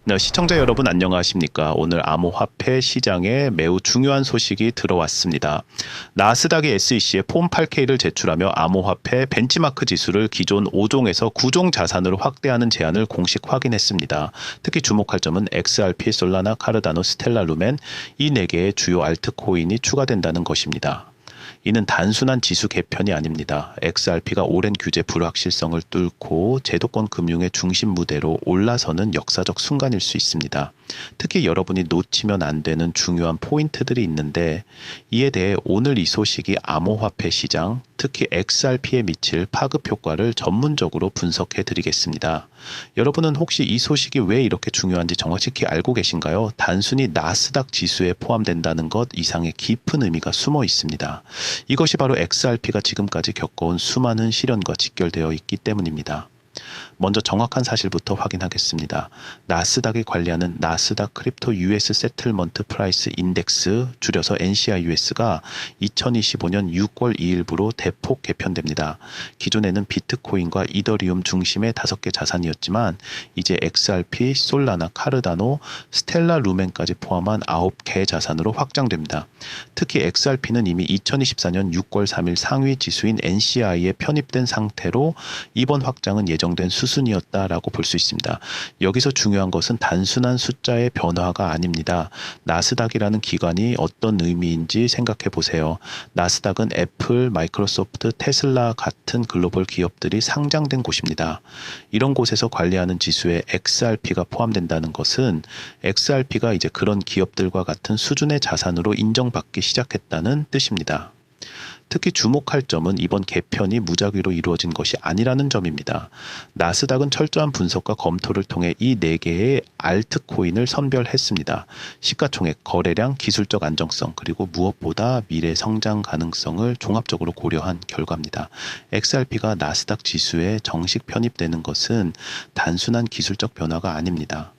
네, 시청자 여러분 안녕하십니까? 오늘 암호화폐 시장에 매우 중요한 소식이 들어왔습니다. 나스닥이 SEC에 폼 8K를 제출하며 암호화폐 벤치마크 지수를 기존 5종에서 9종 자산으로 확대하는 제안을 공식 확인했습니다. 특히 주목할 점은 XRP, 솔라나, 카르다노, 스텔라, 루멘 이 4개의 주요 알트코인이 추가된다는 것입니다. 이는 단순한 지수 개편이 아닙니다. XRP가 오랜 규제 불확실성을 뚫고 제도권 금융의 중심 무대로 올라서는 역사적 순간일 수 있습니다. 특히 여러분이 놓치면 안 되는 중요한 포인트들이 있는데 이에 대해 오늘 이 소식이 암호화폐 시장, 특히 XRP에 미칠 파급 효과를 전문적으로 분석해 드리겠습니다. 여러분은 혹시 이 소식이 왜 이렇게 중요한지 정확히 알고 계신가요? 단순히 나스닥 지수에 포함된다는 것 이상의 깊은 의미가 숨어 있습니다. 이것이 바로 XRP가 지금까지 겪어온 수많은 시련과 직결되어 있기 때문입니다. 먼저 정확한 사실부터 확인하겠습니다. 나스닥이 관리하는 나스닥 크립토 US 세틀먼트 프라이스 인덱스 줄여서 NCIUS가 2025년 6월 2일부로 대폭 개편됩니다. 기존에는 비트코인과 이더리움 중심의 5개 자산이었지만 이제 XRP, 솔라나, 카르다노, 스텔라 루멘까지 포함한 9개 자산으로 확장됩니다. 특히 XRP는 이미 2024년 6월 3일 상위 지수인 NCI에 편입된 상태로 이번 확장은 예정된 수순이었다라고 볼 수 있습니다. 여기서 중요한 것은 단순한 숫자의 변화가 아닙니다. 나스닥이라는 기관이 어떤 의미인지 생각해 보세요. 나스닥은 애플, 마이크로소프트, 테슬라 같은 글로벌 기업들이 상장된 곳입니다. 이런 곳에서 관리하는 지수에 XRP가 포함된다는 것은 XRP가 이제 그런 기업들과 같은 수준의 자산으로 인정받기 시작했다는 뜻입니다. 특히 주목할 점은 이번 개편이 무작위로 이루어진 것이 아니라는 점입니다. 나스닥은 철저한 분석과 검토를 통해 이 4개의 알트코인을 선별했습니다. 시가총액, 거래량, 기술적 안정성, 그리고 무엇보다 미래 성장 가능성을 종합적으로 고려한 결과입니다. XRP가 나스닥 지수에 정식 편입되는 것은 단순한 기술적 변화가 아닙니다.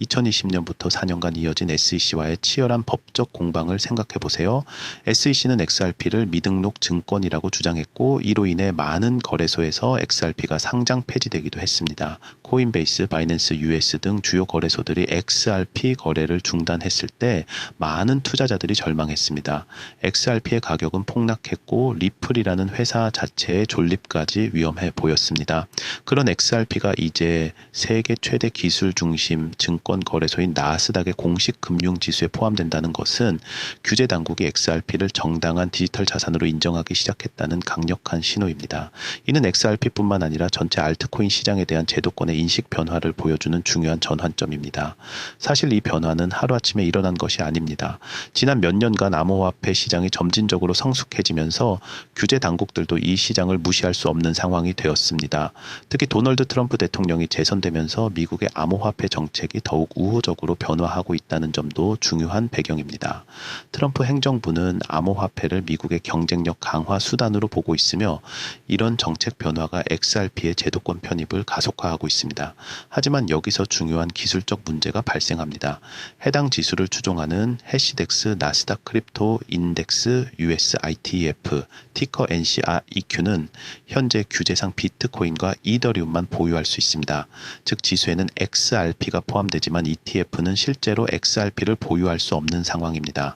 2020년부터 4년간 이어진 SEC와의 치열한 법적 공방을 생각해 보세요. SEC는 XRP를 미등록 증권이라고 주장했고 이로 인해 많은 거래소에서 XRP가 상장 폐지되기도 했습니다. 코인베이스, 바이낸스 US 등 주요 거래소들이 XRP 거래를 중단했을 때 많은 투자자들이 절망했습니다. XRP의 가격은 폭락했고 리플이라는 회사 자체의 존립까지 위험해 보였습니다. 그런 XRP가 이제 세계 최대 기술 중심 증권 거래소인 나스닥의 공식 금융 지수에 포함된다는 것은 규제 당국이 XRP를 정당한 디지털 자산으로 인정하기 시작했다는 강력한 신호입니다. 이는 XRP뿐만 아니라 전체 알트코인 시장에 대한 제도권의 인식 변화를 보여주는 중요한 전환점입니다. 사실 이 변화는 하루아침에 일어난 것이 아닙니다. 지난 몇 년간 암호화폐 시장이 점진적으로 성숙해지면서 규제 당국들도 이 시장을 무시할 수 없는 상황이 되었습니다. 특히 도널드 트럼프 대통령이 재선되면서 미국의 암호화폐 정책이 더욱 우호적으로 변화하고 있다는 점도 중요한 배경입니다. 트럼프 행정부는 암호화폐를 미국의 경쟁력 강화 수단으로 보고 있으며 이런 정책 변화가 XRP의 제도권 편입을 가속화하고 있습니다. 하지만 여기서 중요한 기술적 문제가 발생합니다. 해당 지수를 추종하는 해시덱스 나스닥 크립토 인덱스 US ITF 티커 NCREQ는 현재 규제상 비트코인과 이더리움만 보유할 수 있습니다. 즉 지수에는 XRP가 포함되지만 ETF는 실제로 XRP를 보유할 수 없는 상황입니다.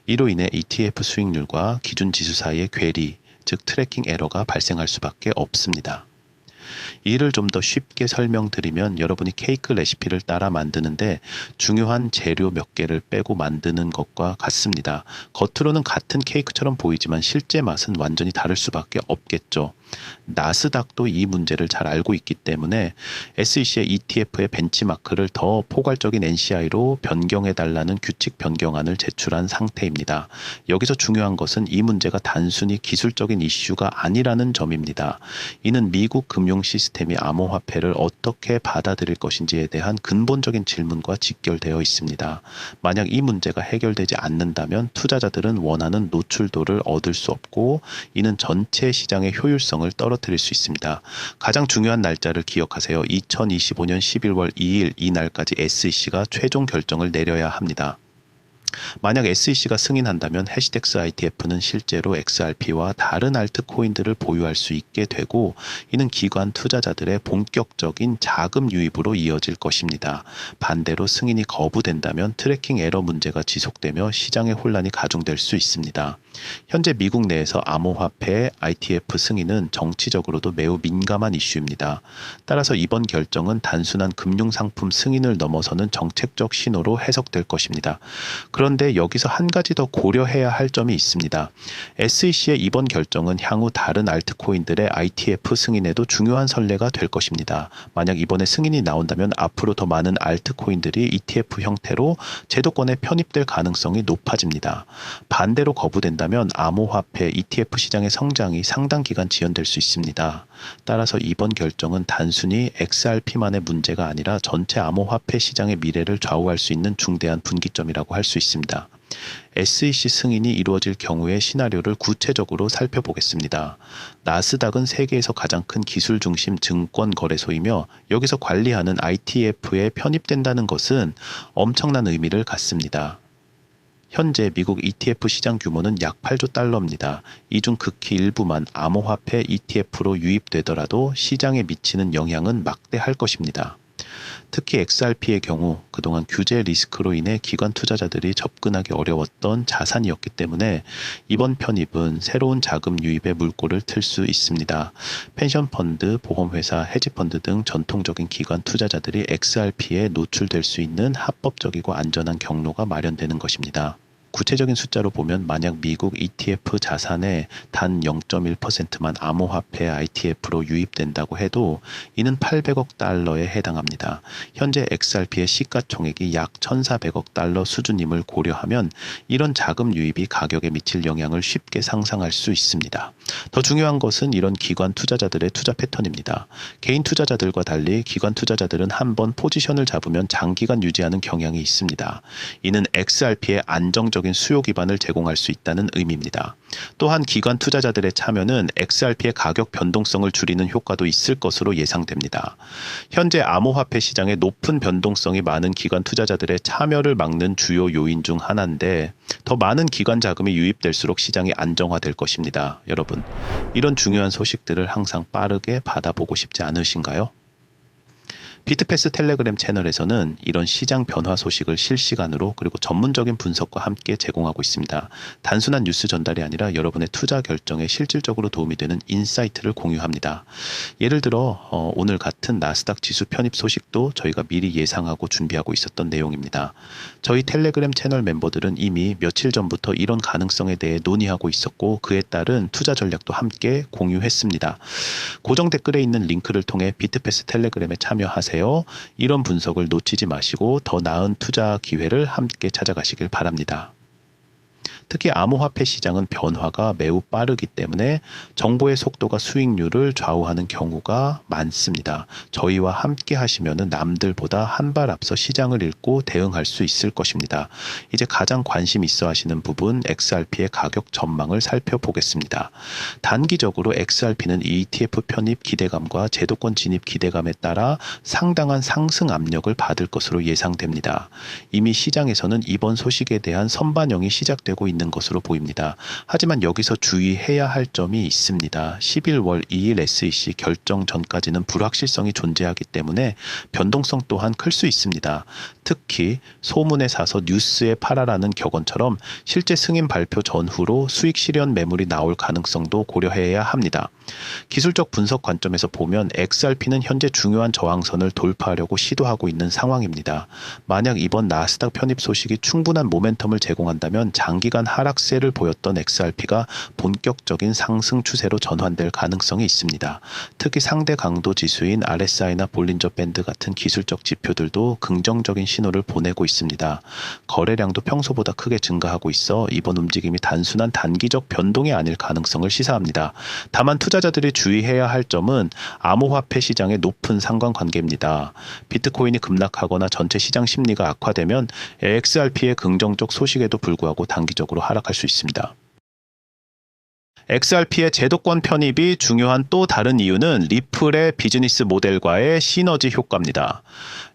이로 인해 ETF 수익률과 기준 지수 사이의 괴리, 즉 트래킹 에러가 발생할 수밖에 없습니다. 이를 좀 더 쉽게 설명드리면 여러분이 케이크 레시피를 따라 만드는데 중요한 재료 몇 개를 빼고 만드는 것과 같습니다. 겉으로는 같은 케이크처럼 보이지만 실제 맛은 완전히 다를 수밖에 없겠죠. 나스닥도 이 문제를 잘 알고 있기 때문에 SEC의 ETF의 벤치마크를 더 포괄적인 NCI로 변경해달라는 규칙 변경안을 제출한 상태입니다. 여기서 중요한 것은 이 문제가 단순히 기술적인 이슈가 아니라는 점입니다. 이는 미국 금융 시스템이 암호화폐를 어떻게 받아들일 것인지에 대한 근본적인 질문과 직결되어 있습니다. 만약 이 문제가 해결되지 않는다면 투자자들은 원하는 노출도를 얻을 수 없고 이는 전체 시장의 효율성을 떨어뜨릴 수 있습니다. 가장 중요한 날짜를 기억하세요. 2025년 11월 2일 이 날까지 SEC가 최종 결정을 내려야 합니다. 만약 SEC가 승인한다면 해시덱스 ITF는 실제로 XRP와 다른 알트코인들을 보유할 수 있게 되고, 이는 기관 투자자들의 본격적인 자금 유입으로 이어질 것입니다. 반대로 승인이 거부된다면 트래킹 에러 문제가 지속되며 시장의 혼란이 가중될 수 있습니다. 현재 미국 내에서 암호화폐 ITF 승인은 정치적으로도 매우 민감한 이슈입니다. 따라서 이번 결정은 단순한 금융상품 승인을 넘어서는 정책적 신호로 해석될 것입니다. 그런데 여기서 한 가지 더 고려해야 할 점이 있습니다. SEC의 이번 결정은 향후 다른 알트코인들의 ITF 승인에도 중요한 선례가 될 것입니다. 만약 이번에 승인이 나온다면 앞으로 더 많은 알트코인들이 ETF 형태로 제도권에 편입될 가능성이 높아집니다. 반대로 거부된다면 암호화폐 ETF 시장의 성장이 상당 기간 지연될 수 있습니다. 따라서 이번 결정은 단순히 XRP만의 문제가 아니라 전체 암호화폐 시장의 미래를 좌우할 수 있는 중대한 분기점이라고 할 수 있습니다. SEC 승인이 이루어질 경우의 시나리오를 구체적으로 살펴보겠습니다. 나스닥은 세계에서 가장 큰 기술 중심 증권 거래소이며, 여기서 관리하는 ITF에 편입된다는 것은 엄청난 의미를 갖습니다. 현재 미국 ETF 시장 규모는 약 8조 달러입니다. 이 중 극히 일부만 암호화폐 ETF로 유입되더라도 시장에 미치는 영향은 막대할 것입니다. 특히 XRP의 경우 그동안 규제 리스크로 인해 기관 투자자들이 접근하기 어려웠던 자산이었기 때문에 이번 편입은 새로운 자금 유입의 물꼬를 틀 수 있습니다. 펜션펀드, 보험회사, 헤지펀드 등 전통적인 기관 투자자들이 XRP에 노출될 수 있는 합법적이고 안전한 경로가 마련되는 것입니다. 구체적인 숫자로 보면 만약 미국 ETF 자산의 단 0.1%만 암호화폐 ITF로 유입된다고 해도 이는 800억 달러에 해당합니다. 현재 XRP의 시가총액이 약 1,400억 달러 수준임을 고려하면 이런 자금 유입이 가격에 미칠 영향을 쉽게 상상할 수 있습니다. 더 중요한 것은 이런 기관 투자자들의 투자 패턴입니다. 개인 투자자들과 달리 기관 투자자들은 한번 포지션을 잡으면 장기간 유지하는 경향이 있습니다. 이는 XRP의 안정적인 수요 기반을 제공할 수 있다는 의미입니다. 또한 기관 투자자들의 참여는 XRP의 가격 변동성을 줄이는 효과도 있을 것으로 예상됩니다. 현재 암호화폐 시장의 높은 변동성이 많은 기관 투자자들의 참여를 막는 주요 요인 중 하나인데, 더 많은 기관 자금이 유입될수록 시장이 안정화될 것입니다. 여러분, 이런 중요한 소식들을 항상 빠르게 받아보고 싶지 않으신가요? 비트패스 텔레그램 채널에서는 이런 시장 변화 소식을 실시간으로 그리고 전문적인 분석과 함께 제공하고 있습니다. 단순한 뉴스 전달이 아니라 여러분의 투자 결정에 실질적으로 도움이 되는 인사이트를 공유합니다. 예를 들어 오늘 같은 나스닥 지수 편입 소식도 저희가 미리 예상하고 준비하고 있었던 내용입니다. 저희 텔레그램 채널 멤버들은 이미 며칠 전부터 이런 가능성에 대해 논의하고 있었고, 그에 따른 투자 전략도 함께 공유했습니다. 고정 댓글에 있는 링크를 통해 비트패스 텔레그램에 참여하세요. 이런 분석을 놓치지 마시고 더 나은 투자 기회를 함께 찾아가시길 바랍니다. 특히 암호화폐 시장은 변화가 매우 빠르기 때문에 정보의 속도가 수익률을 좌우하는 경우가 많습니다. 저희와 함께 하시면 남들보다 한 발 앞서 시장을 읽고 대응할 수 있을 것입니다. 이제 가장 관심 있어 하시는 부분, XRP의 가격 전망을 살펴보겠습니다. 단기적으로 XRP는 ETF 편입 기대감과 제도권 진입 기대감에 따라 상당한 상승 압력을 받을 것으로 예상됩니다. 이미 시장에서는 이번 소식에 대한 선반영이 시작되고 있는 것으로 보입니다. 하지만 여기서 주의해야 할 점이 있습니다. 11월 2일 SEC 결정 전까지는 불확실성이 존재하기 때문에 변동성 또한 클 수 있습니다. 특히 소문에 사서 뉴스에 팔아라는 격언처럼 실제 승인 발표 전후로 수익 실현 매물이 나올 가능성도 고려해야 합니다. 기술적 분석 관점에서 보면 XRP는 현재 중요한 저항선을 돌파하려고 시도하고 있는 상황입니다. 만약 이번 나스닥 편입 소식이 충분한 모멘텀을 제공한다면 장기간 하락세를 보였던 XRP가 본격적인 상승 추세로 전환될 가능성이 있습니다. 특히 상대 강도 지수인 RSI나 볼린저 밴드 같은 기술적 지표들도 긍정적인 신호를 보내고 있습니다. 거래량도 평소보다 크게 증가하고 있어 이번 움직임이 단순한 단기적 변동이 아닐 가능성을 시사합니다. 다만 투자자들이 주의해야 할 점은 암호화폐 시장의 높은 상관관계입니다. 비트코인이 급락하거나 전체 시장 심리가 악화되면 XRP의 긍정적 소식에도 불구하고 단기적으로 하락할 수 있습니다. XRP의 제도권 편입이 중요한 또 다른 이유는 리플의 비즈니스 모델과의 시너지 효과입니다.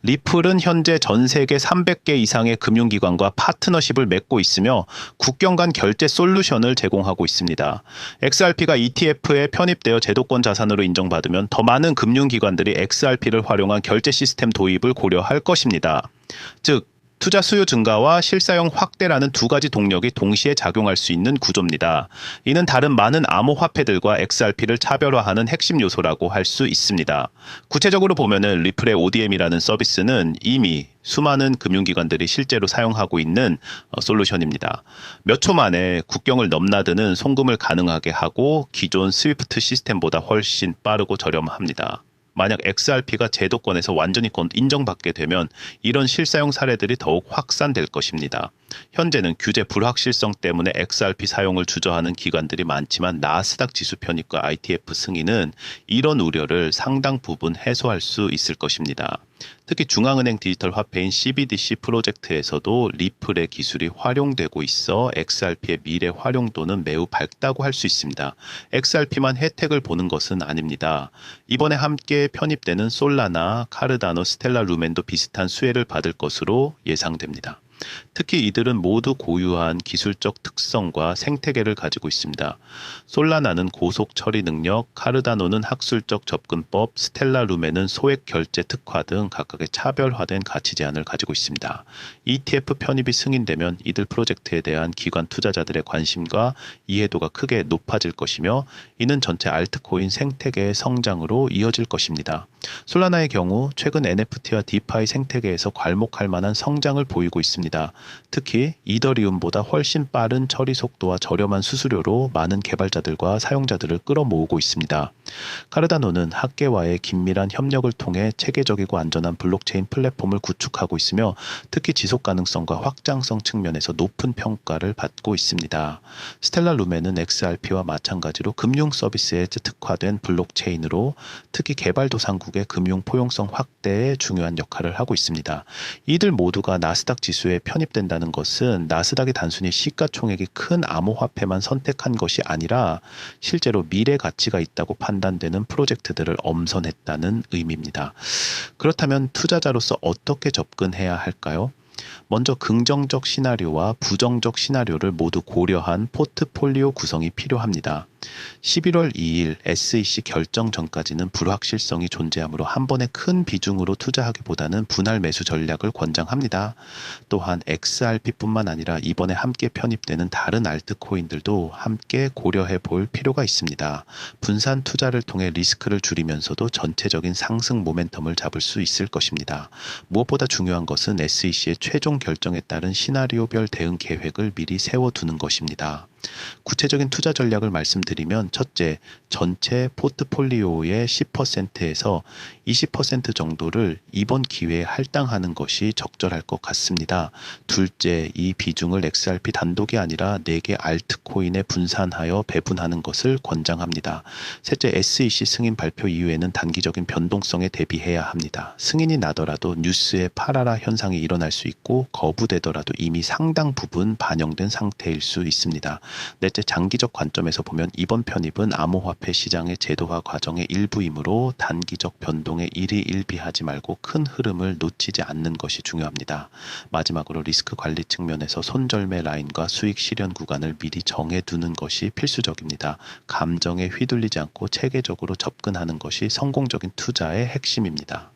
리플은 현재 전 세계 300개 이상의 금융기관과 파트너십을 맺고 있으며 국경 간 결제 솔루션을 제공하고 있습니다. XRP가 ETF에 편입되어 제도권 자산으로 인정받으면 더 많은 금융기관들이 XRP를 활용한 결제 시스템 도입을 고려할 것입니다. 즉, 투자 수요 증가와 실사용 확대라는 두 가지 동력이 동시에 작용할 수 있는 구조입니다. 이는 다른 많은 암호화폐들과 XRP를 차별화하는 핵심 요소라고 할 수 있습니다. 구체적으로 보면은 리플의 ODM이라는 서비스는 이미 수많은 금융기관들이 실제로 사용하고 있는 솔루션입니다. 몇 초 만에 국경을 넘나드는 송금을 가능하게 하고 기존 스위프트 시스템보다 훨씬 빠르고 저렴합니다. 만약 XRP가 제도권에서 완전히 인정받게 되면 이런 실사용 사례들이 더욱 확산될 것입니다. 현재는 규제 불확실성 때문에 XRP 사용을 주저하는 기관들이 많지만 나스닥 지수 편입과 ITF 승인은 이런 우려를 상당 부분 해소할 수 있을 것입니다. 특히 중앙은행 디지털 화폐인 CBDC 프로젝트에서도 리플의 기술이 활용되고 있어 XRP의 미래 활용도는 매우 밝다고 할 수 있습니다. XRP만 혜택을 보는 것은 아닙니다. 이번에 함께 편입되는 솔라나, 카르다노, 스텔라 루멘도 비슷한 수혜를 받을 것으로 예상됩니다. 특히 이들은 모두 고유한 기술적 특성과 생태계를 가지고 있습니다. 솔라나는 고속 처리 능력, 카르다노는 학술적 접근법, 스텔라 루멘은 소액 결제 특화 등 각각의 차별화된 가치 제한을 가지고 있습니다. ETF 편입이 승인되면 이들 프로젝트에 대한 기관 투자자들의 관심과 이해도가 크게 높아질 것이며 이는 전체 알트코인 생태계의 성장으로 이어질 것입니다. 솔라나의 경우 최근 NFT와 디파이 생태계에서 괄목할 만한 성장을 보이고 있습니다. 특히 이더리움보다 훨씬 빠른 처리 속도와 저렴한 수수료로 많은 개발자들과 사용자들을 끌어모으고 있습니다. 카르다노는 학계와의 긴밀한 협력을 통해 체계적이고 안전한 블록체인 플랫폼을 구축하고 있으며 특히 지속 가능성과 확장성 측면에서 높은 평가를 받고 있습니다. 스텔라 루멘은 XRP와 마찬가지로 금융 서비스에 특화된 블록체인으로 특히 개발도상국의 금융 포용성 확대에 중요한 역할을 하고 있습니다. 이들 모두가 나스닥 지수에 편입된다는 것은 나스닥이 단순히 시가총액이 큰 암호화폐만 선택한 것이 아니라 실제로 미래 가치가 있다고 판단되는 프로젝트들을 엄선했다는 의미입니다. 그렇다면 투자자로서 어떻게 접근해야 할까요? 먼저 긍정적 시나리오와 부정적 시나리오를 모두 고려한 포트폴리오 구성이 필요합니다. 11월 2일 SEC 결정 전까지는 불확실성이 존재하므로 한 번에 큰 비중으로 투자하기보다는 분할 매수 전략을 권장합니다. 또한 XRP뿐만 아니라 이번에 함께 편입되는 다른 알트코인들도 함께 고려해 볼 필요가 있습니다. 분산 투자를 통해 리스크를 줄이면서도 전체적인 상승 모멘텀을 잡을 수 있을 것입니다. 무엇보다 중요한 것은 SEC의 최종 결정에 따른 시나리오별 대응 계획을 미리 세워두는 것입니다. 구체적인 투자 전략을 말씀드리면 첫째, 전체 포트폴리오의 10%에서 20% 정도를 이번 기회에 할당하는 것이 적절할 것 같습니다. 둘째, 이 비중을 XRP 단독이 아니라 4개 알트코인에 분산하여 배분하는 것을 권장합니다. 셋째, SEC 승인 발표 이후에는 단기적인 변동성에 대비해야 합니다. 승인이 나더라도 뉴스에 팔아라 현상이 일어날 수 있고 거부되더라도 이미 상당 부분 반영된 상태일 수 있습니다. 넷째, 장기적 관점에서 보면 이번 편입은 암호화폐 시장의 제도화 과정의 일부이므로 단기적 변동에 일희일비하지 말고 큰 흐름을 놓치지 않는 것이 중요합니다. 마지막으로 리스크 관리 측면에서 손절매 라인과 수익 실현 구간을 미리 정해두는 것이 필수적입니다. 감정에 휘둘리지 않고 체계적으로 접근하는 것이 성공적인 투자의 핵심입니다.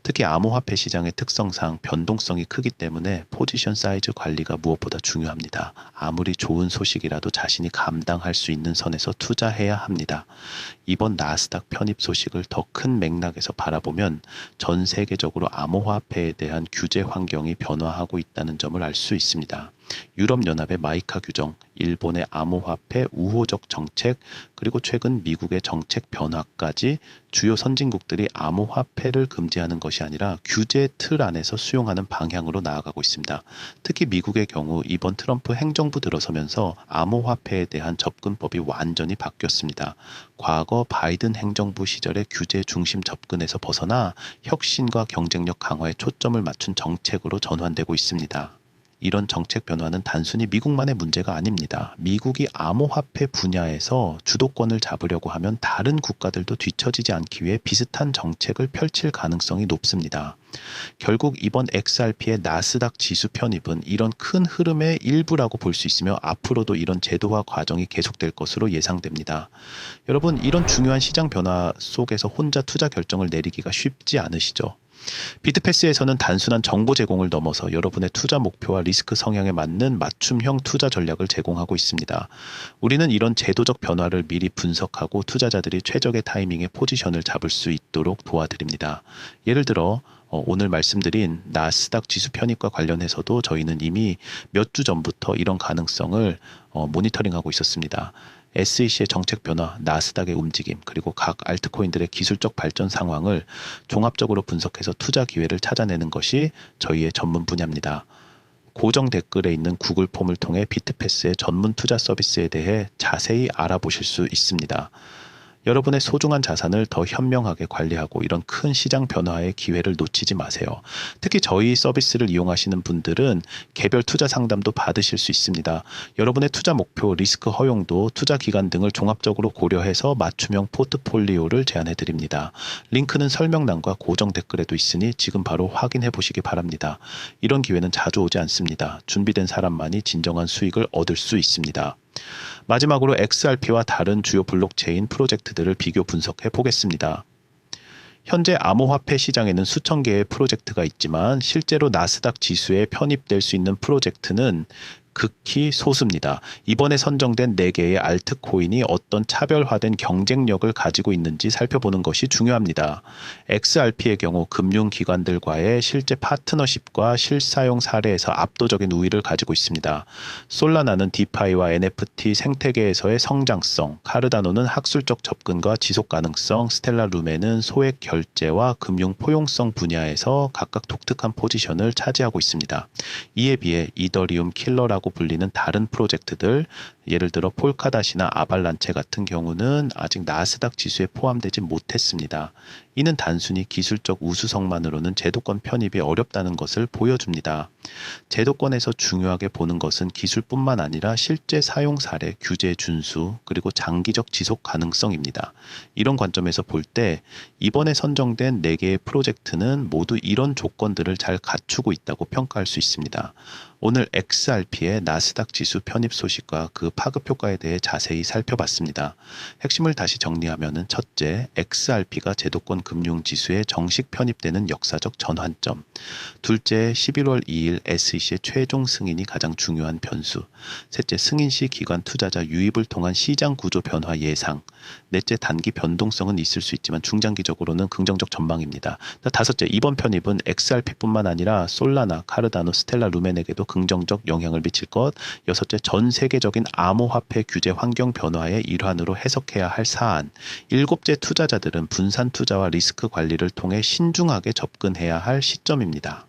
특히 암호화폐 시장의 특성상 변동성이 크기 때문에 포지션 사이즈 관리가 무엇보다 중요합니다. 아무리 좋은 소식이라도 자신이 감당할 수 있는 선에서 투자해야 합니다. 이번 나스닥 편입 소식을 더 큰 맥락에서 바라보면 전 세계적으로 암호화폐에 대한 규제 환경이 변화하고 있다는 점을 알 수 있습니다. 유럽연합의 마이카 규정, 일본의 암호화폐 우호적 정책, 그리고 최근 미국의 정책 변화까지 주요 선진국들이 암호화폐를 금지하는 것이 아니라 규제 틀 안에서 수용하는 방향으로 나아가고 있습니다. 특히 미국의 경우 이번 트럼프 행정부 들어서면서 암호화폐에 대한 접근법이 완전히 바뀌었습니다. 과거 바이든 행정부 시절의 규제 중심 접근에서 벗어나 혁신과 경쟁력 강화에 초점을 맞춘 정책으로 전환되고 있습니다. 이런 정책 변화는 단순히 미국만의 문제가 아닙니다. 미국이 암호화폐 분야에서 주도권을 잡으려고 하면 다른 국가들도 뒤처지지 않기 위해 비슷한 정책을 펼칠 가능성이 높습니다. 결국 이번 XRP의 나스닥 지수 편입은 이런 큰 흐름의 일부라고 볼 수 있으며 앞으로도 이런 제도화 과정이 계속될 것으로 예상됩니다. 여러분, 이런 중요한 시장 변화 속에서 혼자 투자 결정을 내리기가 쉽지 않으시죠? 비트패스에서는 단순한 정보 제공을 넘어서 여러분의 투자 목표와 리스크 성향에 맞는 맞춤형 투자 전략을 제공하고 있습니다. 우리는 이런 제도적 변화를 미리 분석하고 투자자들이 최적의 타이밍에 포지션을 잡을 수 있도록 도와드립니다. 예를 들어 오늘 말씀드린 나스닥 지수 편입과 관련해서도 저희는 이미 몇 주 전부터 이런 가능성을 모니터링하고 있었습니다. SEC의 정책 변화, 나스닥의 움직임, 그리고 각 알트코인들의 기술적 발전 상황을 종합적으로 분석해서 투자 기회를 찾아내는 것이 저희의 전문 분야입니다. 고정 댓글에 있는 구글 폼을 통해 비트패스의 전문 투자 서비스에 대해 자세히 알아보실 수 있습니다. 여러분의 소중한 자산을 더 현명하게 관리하고 이런 큰 시장 변화의 기회를 놓치지 마세요. 특히 저희 서비스를 이용하시는 분들은 개별 투자 상담도 받으실 수 있습니다. 여러분의 투자 목표, 리스크 허용도, 투자 기간 등을 종합적으로 고려해서 맞춤형 포트폴리오를 제안해 드립니다. 링크는 설명란과 고정 댓글에도 있으니 지금 바로 확인해 보시기 바랍니다. 이런 기회는 자주 오지 않습니다. 준비된 사람만이 진정한 수익을 얻을 수 있습니다. 마지막으로 XRP와 다른 주요 블록체인 프로젝트들을 비교 분석해 보겠습니다. 현재 암호화폐 시장에는 수천 개의 프로젝트가 있지만 실제로 나스닥 지수에 편입될 수 있는 프로젝트는 극히 소수입니다. 이번에 선정된 4개의 알트코인이 어떤 차별화된 경쟁력을 가지고 있는지 살펴보는 것이 중요합니다. XRP의 경우 금융기관들과의 실제 파트너십과 실사용 사례에서 압도적인 우위를 가지고 있습니다. 솔라나는 디파이와 NFT 생태계에서의 성장성, 카르다노는 학술적 접근과 지속 가능성, 스텔라 루멘은 소액 결제와 금융 포용성 분야에서 각각 독특한 포지션을 차지하고 있습니다. 이에 비해 이더리움 킬러라고 불리는 다른 프로젝트들, 예를 들어 폴카닷이나 아발란체 같은 경우는 아직 나스닥 지수에 포함되지 못했습니다. 이는 단순히 기술적 우수성만으로는 제도권 편입이 어렵다는 것을 보여줍니다. 제도권에서 중요하게 보는 것은 기술뿐만 아니라 실제 사용 사례, 규제 준수, 그리고 장기적 지속 가능성입니다. 이런 관점에서 볼 때 이번에 선정된 4개의 프로젝트는 모두 이런 조건들을 잘 갖추고 있다고 평가할 수 있습니다. 오늘 XRP의 나스닥 지수 편입 소식과 그 파급 효과에 대해 자세히 살펴봤습니다. 핵심을 다시 정리하면 첫째, XRP가 제도권 금융지수에 정식 편입되는 역사적 전환점. 둘째, 11월 2일 SEC의 최종 승인이 가장 중요한 변수. 셋째, 승인 시 기관 투자자 유입을 통한 시장 구조 변화 예상. 넷째, 단기 변동성은 있을 수 있지만 중장기적으로는 긍정적 전망입니다. 다섯째, 이번 편입은 XRP뿐만 아니라 솔라나, 카르다노, 스텔라 루멘에게도 긍정적 영향을 미칠 것. 여섯째, 전 세계적인 암호화폐 규제 환경 변화의 일환으로 해석해야 할 사안. 일곱째, 투자자들은 분산 투자와 리스크 관리를 통해 신중하게 접근해야 할 시점입니다.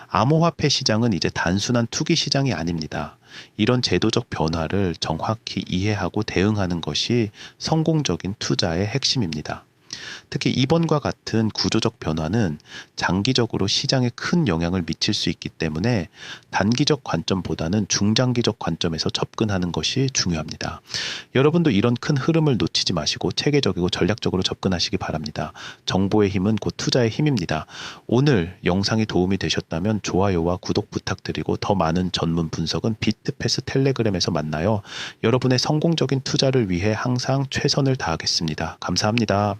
암호화폐 시장은 이제 단순한 투기 시장이 아닙니다. 이런 제도적 변화를 정확히 이해하고 대응하는 것이 성공적인 투자의 핵심입니다. 특히 이번과 같은 구조적 변화는 장기적으로 시장에 큰 영향을 미칠 수 있기 때문에 단기적 관점보다는 중장기적 관점에서 접근하는 것이 중요합니다. 여러분도 이런 큰 흐름을 놓치지 마시고 체계적이고 전략적으로 접근하시기 바랍니다. 정보의 힘은 곧 투자의 힘입니다. 오늘 영상이 도움이 되셨다면 좋아요와 구독 부탁드리고 더 많은 전문 분석은 비트패스 텔레그램에서 만나요. 여러분의 성공적인 투자를 위해 항상 최선을 다하겠습니다. 감사합니다.